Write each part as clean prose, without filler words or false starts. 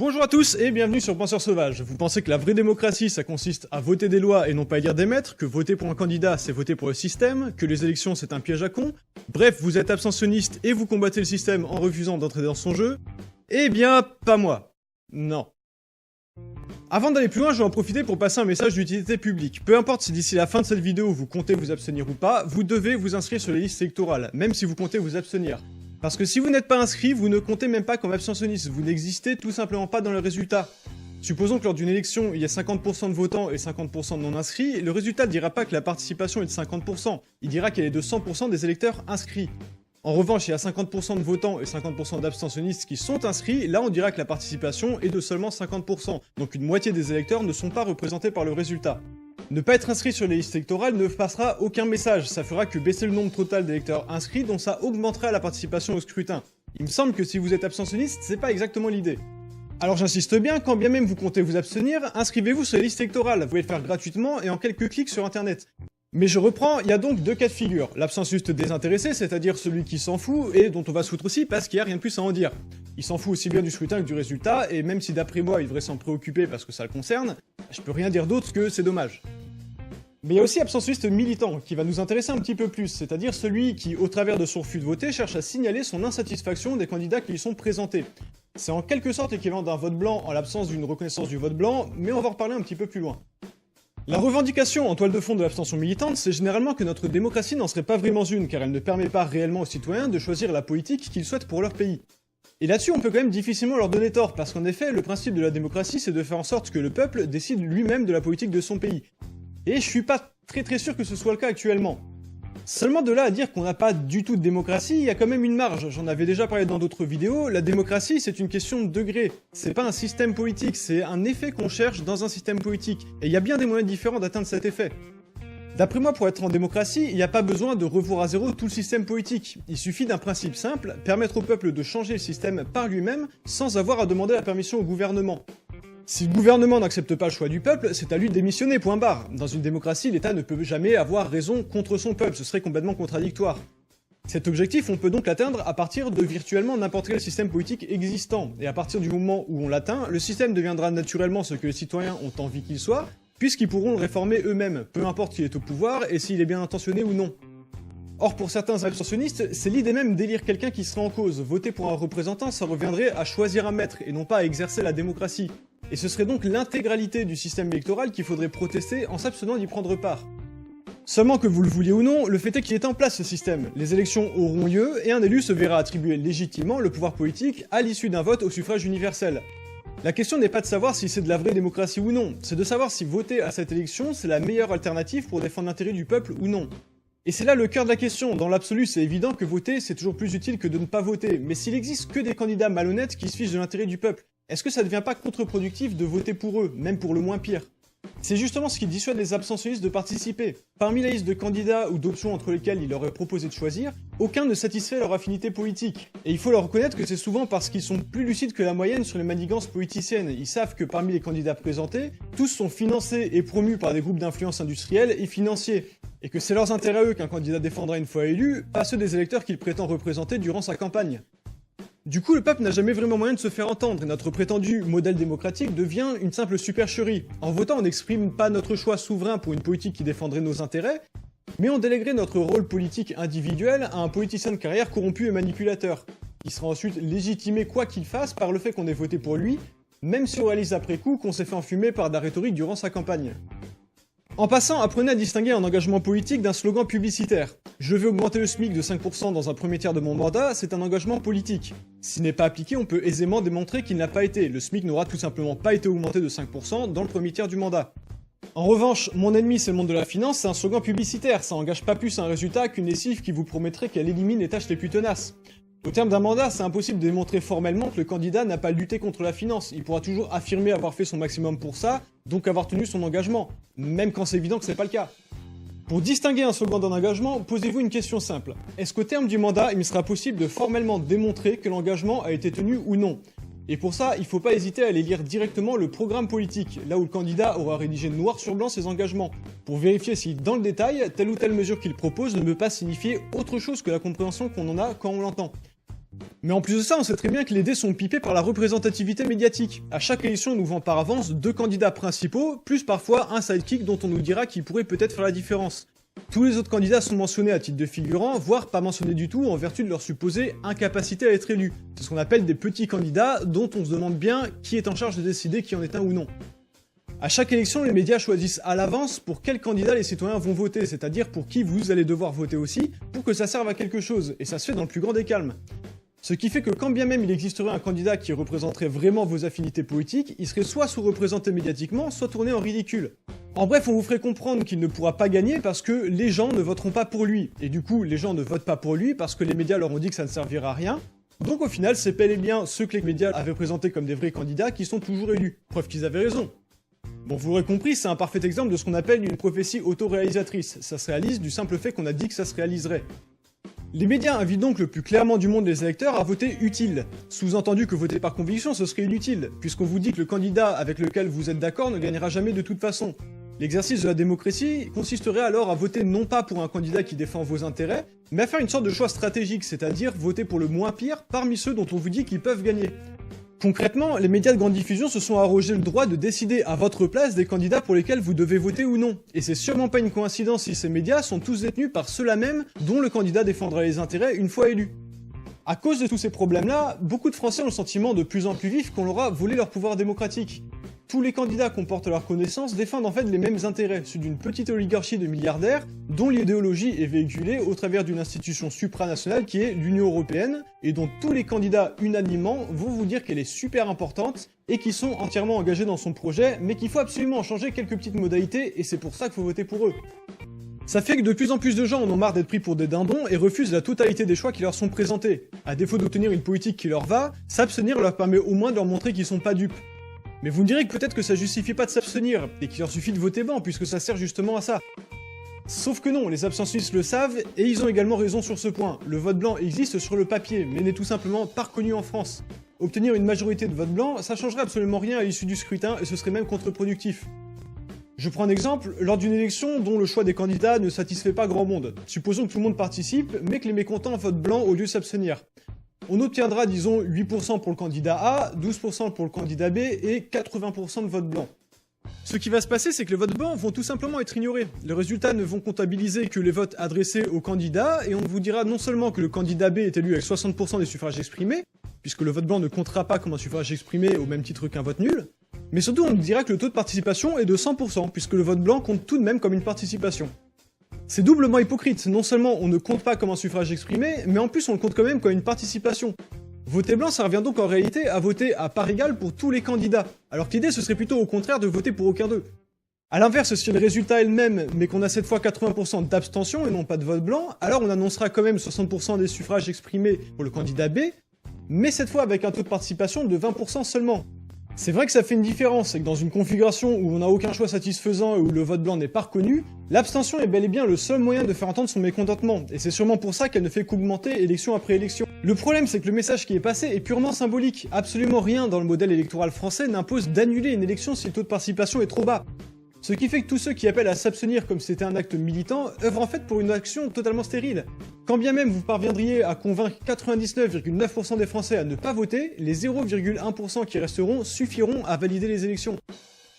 Bonjour à tous et bienvenue sur Penseur Sauvage. Vous pensez que la vraie démocratie, ça consiste à voter des lois et non pas élire des maîtres, que voter pour un candidat, c'est voter pour le système, que les élections, c'est un piège à con. Bref, vous êtes abstentionniste et vous combattez le système en refusant d'entrer dans son jeu. Eh bien, pas moi. Non. Avant d'aller plus loin, je vais en profiter pour passer un message d'utilité publique. Peu importe si d'ici la fin de cette vidéo vous comptez vous abstenir ou pas, vous devez vous inscrire sur les listes électorales, même si vous comptez vous abstenir. Parce que si vous n'êtes pas inscrit, vous ne comptez même pas comme abstentionniste, vous n'existez tout simplement pas dans le résultat. Supposons que lors d'une élection, il y a 50% de votants et 50% de non-inscrits, le résultat ne dira pas que la participation est de 50%, il dira qu'elle est de 100% des électeurs inscrits. En revanche, il y a 50% de votants et 50% d'abstentionnistes qui sont inscrits, là on dira que la participation est de seulement 50%, donc une moitié des électeurs ne sont pas représentés par le résultat. Ne pas être inscrit sur les listes électorales ne passera aucun message, ça fera que baisser le nombre total d'électeurs inscrits, dont ça augmentera la participation au scrutin. Il me semble que si vous êtes abstentionniste, c'est pas exactement l'idée. Alors j'insiste bien, quand bien même vous comptez vous abstenir, inscrivez-vous sur les listes électorales, vous pouvez le faire gratuitement et en quelques clics sur internet. Mais je reprends, il y a donc deux cas de figure. L'abstentionniste désintéressé, c'est-à-dire celui qui s'en fout et dont on va se foutre aussi parce qu'il n'y a rien de plus à en dire. Il s'en fout aussi bien du scrutin que du résultat, et même si d'après moi il devrait s'en préoccuper parce que ça le concerne, je peux rien dire d'autre que c'est dommage. Mais il y a aussi l'abstentionniste militant, qui va nous intéresser un petit peu plus, c'est-à-dire celui qui, au travers de son refus de voter, cherche à signaler son insatisfaction des candidats qui lui sont présentés. C'est en quelque sorte l'équivalent d'un vote blanc en l'absence d'une reconnaissance du vote blanc, mais on va en reparler un petit peu plus loin. La revendication en toile de fond de l'abstention militante, c'est généralement que notre démocratie n'en serait pas vraiment une, car elle ne permet pas réellement aux citoyens de choisir la politique qu'ils souhaitent pour leur pays. Et là-dessus, on peut quand même difficilement leur donner tort, parce qu'en effet, le principe de la démocratie, c'est de faire en sorte que le peuple décide lui-même de la politique de son pays. Et je suis pas très sûr que ce soit le cas actuellement. Seulement de là à dire qu'on n'a pas du tout de démocratie, il y a quand même une marge. J'en avais déjà parlé dans d'autres vidéos, la démocratie c'est une question de degré. C'est pas un système politique, c'est un effet qu'on cherche dans un système politique. Et il y a bien des moyens différents d'atteindre cet effet. D'après moi, pour être en démocratie, il n'y a pas besoin de revoir à zéro tout le système politique. Il suffit d'un principe simple, permettre au peuple de changer le système par lui-même sans avoir à demander la permission au gouvernement. Si le gouvernement n'accepte pas le choix du peuple, c'est à lui de démissionner, point barre. Dans une démocratie, l'État ne peut jamais avoir raison contre son peuple, ce serait complètement contradictoire. Cet objectif, on peut donc l'atteindre à partir de virtuellement n'importe quel système politique existant, et à partir du moment où on l'atteint, le système deviendra naturellement ce que les citoyens ont envie qu'il soit, puisqu'ils pourront le réformer eux-mêmes, peu importe qui est au pouvoir et s'il est bien intentionné ou non. Or, pour certains abstentionnistes, c'est l'idée même d'élire quelqu'un qui serait en cause. Voter pour un représentant, ça reviendrait à choisir un maître, et non pas à exercer la démocratie. Et ce serait donc l'intégralité du système électoral qu'il faudrait protester en s'abstenant d'y prendre part. Seulement que vous le vouliez ou non, le fait est qu'il est en place ce système. Les élections auront lieu et un élu se verra attribuer légitimement le pouvoir politique à l'issue d'un vote au suffrage universel. La question n'est pas de savoir si c'est de la vraie démocratie ou non, c'est de savoir si voter à cette élection c'est la meilleure alternative pour défendre l'intérêt du peuple ou non. Et c'est là le cœur de la question, dans l'absolu c'est évident que voter c'est toujours plus utile que de ne pas voter, mais s'il existe que des candidats malhonnêtes qui se fichent de l'intérêt du peuple, est-ce que ça ne devient pas contre-productif de voter pour eux, même pour le moins pire? C'est justement ce qui dissuade les abstentionnistes de participer. Parmi la liste de candidats ou d'options entre lesquelles il leur est proposé de choisir, aucun ne satisfait leur affinité politique. Et il faut leur reconnaître que c'est souvent parce qu'ils sont plus lucides que la moyenne sur les manigances politiciennes. Ils savent que parmi les candidats présentés, tous sont financés et promus par des groupes d'influence industriels et financiers. Et que c'est leurs intérêts à eux qu'un candidat défendra une fois élu, pas ceux des électeurs qu'il prétend représenter durant sa campagne. Du coup, le peuple n'a jamais vraiment moyen de se faire entendre, et notre prétendu modèle démocratique devient une simple supercherie. En votant, on n'exprime pas notre choix souverain pour une politique qui défendrait nos intérêts, mais on déléguerait notre rôle politique individuel à un politicien de carrière corrompu et manipulateur. Il sera ensuite légitimé quoi qu'il fasse par le fait qu'on ait voté pour lui, même si on réalise après coup qu'on s'est fait enfumer par de la rhétorique durant sa campagne. En passant, apprenez à distinguer un engagement politique d'un slogan publicitaire. Je veux augmenter le SMIC de 5% dans un premier tiers de mon mandat, c'est un engagement politique. S'il n'est pas appliqué, on peut aisément démontrer qu'il n'a pas été. Le SMIC n'aura tout simplement pas été augmenté de 5% dans le premier tiers du mandat. En revanche, mon ennemi c'est le monde de la finance, c'est un slogan publicitaire, ça engage pas plus un résultat qu'une lessive qui vous promettrait qu'elle élimine les tâches les plus tenaces. Au terme d'un mandat, c'est impossible de démontrer formellement que le candidat n'a pas lutté contre la finance. Il pourra toujours affirmer avoir fait son maximum pour ça, donc avoir tenu son engagement, même quand c'est évident que c'est pas le cas. Pour distinguer un slogan d'un engagement, posez-vous une question simple. Est-ce qu'au terme du mandat, il me sera possible de formellement démontrer que l'engagement a été tenu ou non? Et pour ça, il faut pas hésiter à aller lire directement le programme politique, là où le candidat aura rédigé noir sur blanc ses engagements, pour vérifier si, dans le détail, telle ou telle mesure qu'il propose ne peut pas signifier autre chose que la compréhension qu'on en a quand on l'entend. Mais en plus de ça, on sait très bien que les dés sont pipés par la représentativité médiatique. À chaque élection, on nous vend par avance 2 candidats principaux, plus parfois un sidekick dont on nous dira qu'il pourrait peut-être faire la différence. Tous les autres candidats sont mentionnés à titre de figurants, voire pas mentionnés du tout en vertu de leur supposée incapacité à être élus. C'est ce qu'on appelle des petits candidats dont on se demande bien qui est en charge de décider qui en est un ou non. À chaque élection, les médias choisissent à l'avance pour quel candidat les citoyens vont voter, c'est-à-dire pour qui vous allez devoir voter aussi, pour que ça serve à quelque chose, et ça se fait dans le plus grand des calmes. Ce qui fait que quand bien même il existerait un candidat qui représenterait vraiment vos affinités politiques, il serait soit sous-représenté médiatiquement, soit tourné en ridicule. En bref, on vous ferait comprendre qu'il ne pourra pas gagner parce que les gens ne voteront pas pour lui, et du coup, les gens ne votent pas pour lui parce que les médias leur ont dit que ça ne servira à rien. Donc au final, c'est bel et bien ceux que les médias avaient présentés comme des vrais candidats qui sont toujours élus, preuve qu'ils avaient raison. Bon, vous l'aurez compris, c'est un parfait exemple de ce qu'on appelle une prophétie autoréalisatrice. Ça se réalise du simple fait qu'on a dit que ça se réaliserait. Les médias invitent donc le plus clairement du monde les électeurs à voter utile. Sous-entendu que voter par conviction ce serait inutile, puisqu'on vous dit que le candidat avec lequel vous êtes d'accord ne gagnera jamais de toute façon. L'exercice de la démocratie consisterait alors à voter non pas pour un candidat qui défend vos intérêts, mais à faire une sorte de choix stratégique, c'est-à-dire voter pour le moins pire parmi ceux dont on vous dit qu'ils peuvent gagner. Concrètement, les médias de grande diffusion se sont arrogés le droit de décider à votre place des candidats pour lesquels vous devez voter ou non. Et c'est sûrement pas une coïncidence si ces médias sont tous détenus par ceux-là même dont le candidat défendra les intérêts une fois élu. À cause de tous ces problèmes-là, beaucoup de Français ont le sentiment de plus en plus vif qu'on leur a volé leur pouvoir démocratique. Tous les candidats qu'on porte leur connaissance défendent en fait les mêmes intérêts, ceux d'une petite oligarchie de milliardaires dont l'idéologie est véhiculée au travers d'une institution supranationale qui est l'Union Européenne et dont tous les candidats unanimement vont vous dire qu'elle est super importante et qui sont entièrement engagés dans son projet, mais qu'il faut absolument en changer quelques petites modalités et c'est pour ça qu'il faut voter pour eux. Ça fait que de plus en plus de gens en ont marre d'être pris pour des dindons et refusent la totalité des choix qui leur sont présentés. À défaut d'obtenir une politique qui leur va, s'abstenir leur permet au moins de leur montrer qu'ils sont pas dupes. Mais vous me direz que peut-être que ça justifie pas de s'abstenir, et qu'il leur suffit de voter blanc, puisque ça sert justement à ça. Sauf que non, les abstentionnistes le savent, et ils ont également raison sur ce point. Le vote blanc existe sur le papier, mais n'est tout simplement pas reconnu en France. Obtenir une majorité de vote blanc, ça changerait absolument rien à l'issue du scrutin, et ce serait même contre-productif. Je prends un exemple, lors d'une élection dont le choix des candidats ne satisfait pas grand monde. Supposons que tout le monde participe, mais que les mécontents votent blanc au lieu de s'abstenir. On obtiendra, disons, 8% pour le candidat A, 12% pour le candidat B et 80% de vote blanc. Ce qui va se passer, c'est que les votes blancs vont tout simplement être ignorés. Les résultats ne vont comptabiliser que les votes adressés au candidat, et on vous dira non seulement que le candidat B est élu avec 60% des suffrages exprimés, puisque le vote blanc ne comptera pas comme un suffrage exprimé au même titre qu'un vote nul, mais surtout on nous dira que le taux de participation est de 100%, puisque le vote blanc compte tout de même comme une participation. C'est doublement hypocrite, non seulement on ne compte pas comme un suffrage exprimé, mais en plus on le compte quand même comme une participation. Voter blanc, ça revient donc en réalité à voter à part égale pour tous les candidats, alors que l'idée ce serait plutôt au contraire de voter pour aucun d'eux. A l'inverse, si le résultat est le même, mais qu'on a cette fois 80% d'abstention et non pas de vote blanc, alors on annoncera quand même 60% des suffrages exprimés pour le candidat B, mais cette fois avec un taux de participation de 20% seulement. C'est vrai que ça fait une différence, et que dans une configuration où on n'a aucun choix satisfaisant et où le vote blanc n'est pas reconnu, l'abstention est bel et bien le seul moyen de faire entendre son mécontentement, et c'est sûrement pour ça qu'elle ne fait qu'augmenter élection après élection. Le problème, c'est que le message qui est passé est purement symbolique. Absolument rien dans le modèle électoral français n'impose d'annuler une élection si le taux de participation est trop bas. Ce qui fait que tous ceux qui appellent à s'abstenir comme si c'était un acte militant œuvrent en fait pour une action totalement stérile. Quand bien même vous parviendriez à convaincre 99,9% des Français à ne pas voter, les 0,1% qui resteront suffiront à valider les élections.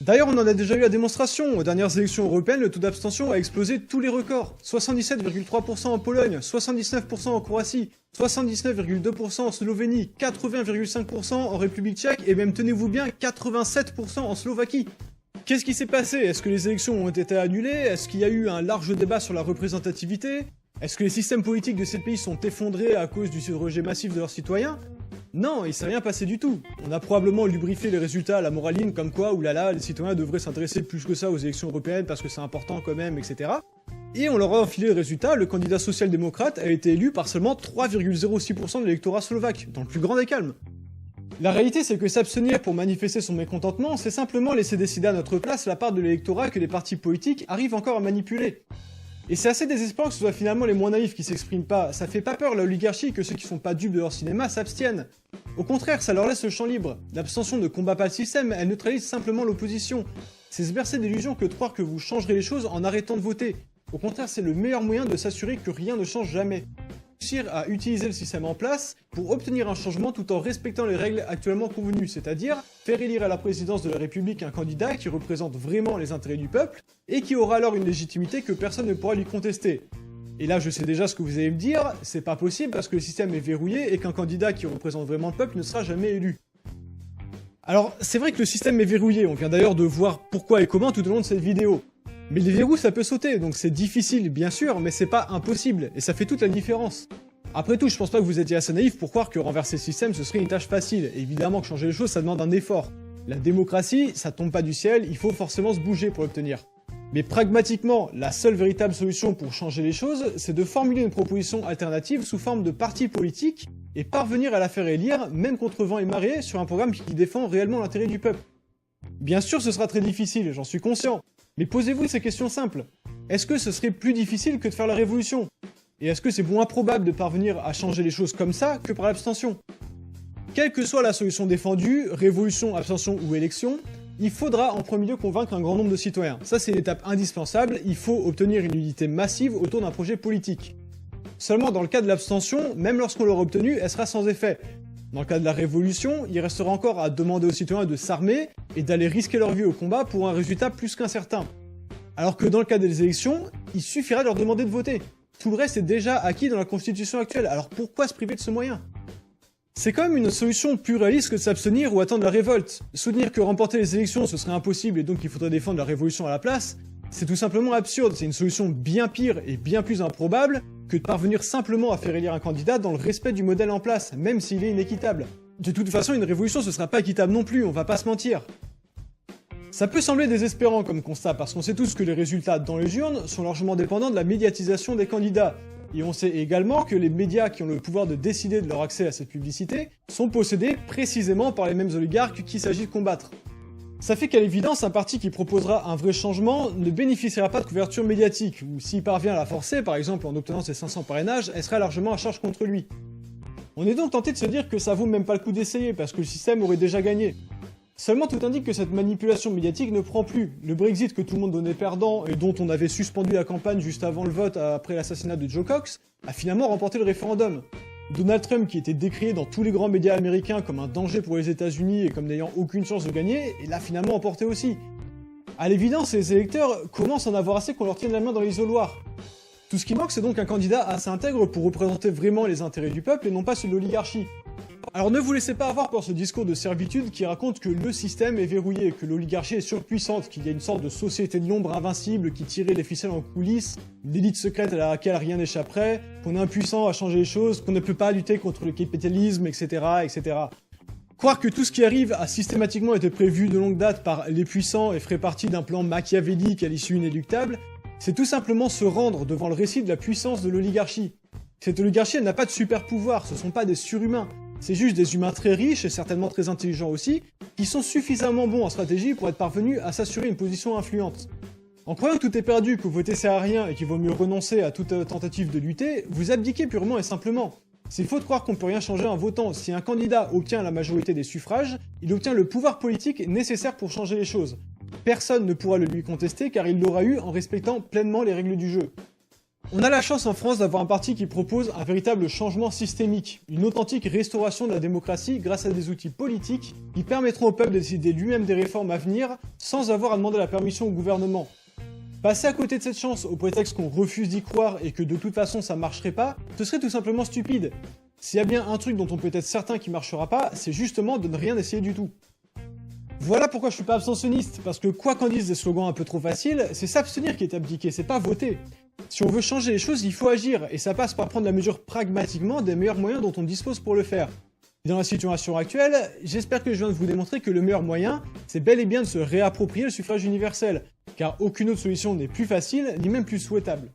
D'ailleurs, on en a déjà eu la démonstration. Aux dernières élections européennes, le taux d'abstention a explosé tous les records. 77,3% en Pologne, 79% en Croatie, 79,2% en Slovénie, 80,5% en République tchèque et même, tenez-vous bien, 87% en Slovaquie. Qu'est-ce qui s'est passé? Est-ce que les élections ont été annulées? Est-ce qu'il y a eu un large débat sur la représentativité? Est-ce que les systèmes politiques de ces pays sont effondrés à cause du rejet massif de leurs citoyens? Non, il s'est rien passé du tout. On a probablement lubrifié les résultats à la moraline comme quoi, oulala, les citoyens devraient s'intéresser plus que ça aux élections européennes parce que c'est important quand même, etc. Et on leur a enfilé le résultat, le candidat social-démocrate a été élu par seulement 3,06% de l'électorat slovaque, dans le plus grand des calmes. La réalité, c'est que s'abstenir pour manifester son mécontentement, c'est simplement laisser décider à notre place la part de l'électorat que les partis politiques arrivent encore à manipuler. Et c'est assez désespérant que ce soit finalement les moins naïfs qui s'expriment pas, ça fait pas peur la oligarchie que ceux qui sont pas dupes de leur cinéma s'abstiennent. Au contraire, ça leur laisse le champ libre. L'abstention ne combat pas le système, elle neutralise simplement l'opposition. C'est se bercer d'illusions que de croire que vous changerez les choses en arrêtant de voter. Au contraire, c'est le meilleur moyen de s'assurer que rien ne change jamais. réussir à utiliser le système en place pour obtenir un changement tout en respectant les règles actuellement convenues, c'est-à-dire faire élire à la présidence de la République un candidat qui représente vraiment les intérêts du peuple et qui aura alors une légitimité que personne ne pourra lui contester. Et là, je sais déjà ce que vous allez me dire, c'est pas possible parce que le système est verrouillé et qu'un candidat qui représente vraiment le peuple ne sera jamais élu. Alors, c'est vrai que le système est verrouillé, on vient d'ailleurs de voir pourquoi et comment tout au long de cette vidéo. Mais les verrous, ça peut sauter, donc c'est difficile, bien sûr, mais c'est pas impossible, et ça fait toute la différence. Après tout, je pense pas que vous étiez assez naïf pour croire que renverser le système, ce serait une tâche facile. Et évidemment que changer les choses, ça demande un effort. La démocratie, ça tombe pas du ciel, il faut forcément se bouger pour l'obtenir. Mais pragmatiquement, la seule véritable solution pour changer les choses, c'est de formuler une proposition alternative sous forme de parti politique, et parvenir à la faire élire, même contre vent et marée, sur un programme qui défend réellement l'intérêt du peuple. Bien sûr, ce sera très difficile, j'en suis conscient. Mais posez-vous ces questions simples. Est-ce que ce serait plus difficile que de faire la révolution? Et est-ce que c'est moins probable de parvenir à changer les choses comme ça que par l'abstention? Quelle que soit la solution défendue, révolution, abstention ou élection, il faudra en premier lieu convaincre un grand nombre de citoyens. Ça, c'est l'étape indispensable, il faut obtenir une unité massive autour d'un projet politique. Seulement dans le cas de l'abstention, même lorsqu'on l'aura obtenue, elle sera sans effet. Dans le cas de la révolution, il restera encore à demander aux citoyens de s'armer et d'aller risquer leur vie au combat pour un résultat plus qu'incertain. Alors que dans le cas des élections, il suffira de leur demander de voter. Tout le reste est déjà acquis dans la constitution actuelle, alors pourquoi se priver de ce moyen? C'est quand même une solution plus réaliste que de s'abstenir ou attendre la révolte. Soutenir que remporter les élections ce serait impossible et donc il faudrait défendre la révolution à la place, c'est tout simplement absurde, c'est une solution bien pire et bien plus improbable que de parvenir simplement à faire élire un candidat dans le respect du modèle en place, même s'il est inéquitable. De toute façon, une révolution ce sera pas équitable non plus, on va pas se mentir. Ça peut sembler désespérant comme constat, parce qu'on sait tous que les résultats dans les urnes sont largement dépendants de la médiatisation des candidats. Et on sait également que les médias qui ont le pouvoir de décider de leur accès à cette publicité sont possédés précisément par les mêmes oligarques qu'il s'agit de combattre. Ça fait qu'à l'évidence, un parti qui proposera un vrai changement ne bénéficiera pas de couverture médiatique, ou s'il parvient à la forcer, par exemple en obtenant ses 500 parrainages, elle sera largement à charge contre lui. On est donc tenté de se dire que ça vaut même pas le coup d'essayer, parce que le système aurait déjà gagné. Seulement tout indique que cette manipulation médiatique ne prend plus. Le Brexit que tout le monde donnait perdant, et dont on avait suspendu la campagne juste avant le vote après l'assassinat de Joe Cox, a finalement remporté le référendum. Donald Trump, qui était décrié dans tous les grands médias américains comme un danger pour les États-Unis et comme n'ayant aucune chance de gagner, et l'a finalement emporté aussi. À l'évidence, les électeurs commencent à en avoir assez qu'on leur tienne la main dans l'isoloir. Tout ce qui manque, c'est donc un candidat assez intègre pour représenter vraiment les intérêts du peuple et non pas ceux de l'oligarchie. Alors ne vous laissez pas avoir par ce discours de servitude qui raconte que le système est verrouillé, que l'oligarchie est surpuissante, qu'il y a une sorte de société de l'ombre invincible qui tirait les ficelles en coulisses, une élite secrète à laquelle rien n'échapperait, qu'on est impuissant à changer les choses, qu'on ne peut pas lutter contre le capitalisme, etc., etc. Croire que tout ce qui arrive a systématiquement été prévu de longue date par les puissants et ferait partie d'un plan machiavélique à l'issue inéluctable, c'est tout simplement se rendre devant le récit de la puissance de l'oligarchie. Cette oligarchie, elle n'a pas de super pouvoir, ce sont pas des surhumains. C'est juste des humains très riches et certainement très intelligents aussi, qui sont suffisamment bons en stratégie pour être parvenus à s'assurer une position influente. En croyant que tout est perdu, que voter sert à rien et qu'il vaut mieux renoncer à toute tentative de lutter, vous abdiquez purement et simplement. C'est faux de croire qu'on peut rien changer en votant. Si un candidat obtient la majorité des suffrages, il obtient le pouvoir politique nécessaire pour changer les choses. Personne ne pourra le lui contester car il l'aura eu en respectant pleinement les règles du jeu. On a la chance en France d'avoir un parti qui propose un véritable changement systémique, une authentique restauration de la démocratie grâce à des outils politiques qui permettront au peuple de décider lui-même des réformes à venir sans avoir à demander la permission au gouvernement. Passer à côté de cette chance au prétexte qu'on refuse d'y croire et que de toute façon ça marcherait pas, ce serait tout simplement stupide. S'il y a bien un truc dont on peut être certain qui marchera pas, c'est justement de ne rien essayer du tout. Voilà pourquoi je suis pas abstentionniste, parce que quoi qu'en disent des slogans un peu trop faciles, c'est s'abstenir qui est abdiqué, c'est pas voter. Si on veut changer les choses, il faut agir, et ça passe par prendre la mesure pragmatiquement des meilleurs moyens dont on dispose pour le faire. Et dans la situation actuelle, j'espère que je viens de vous démontrer que le meilleur moyen, c'est bel et bien de se réapproprier le suffrage universel, car aucune autre solution n'est plus facile, ni même plus souhaitable.